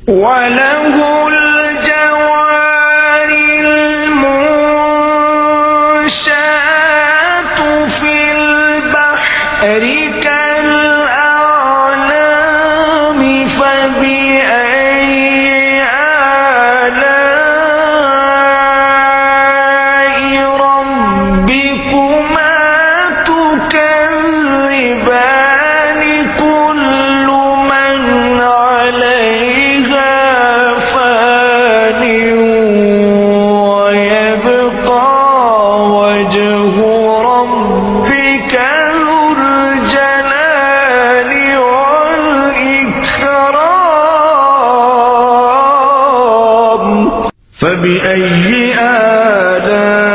وله الجوار المنشآت في البحر كالأعلام فبأي آلاء ربكما تكذبان كل من عليها فان ويبقى وجه ربك ذو الجلال والإكرام فبأي آلاء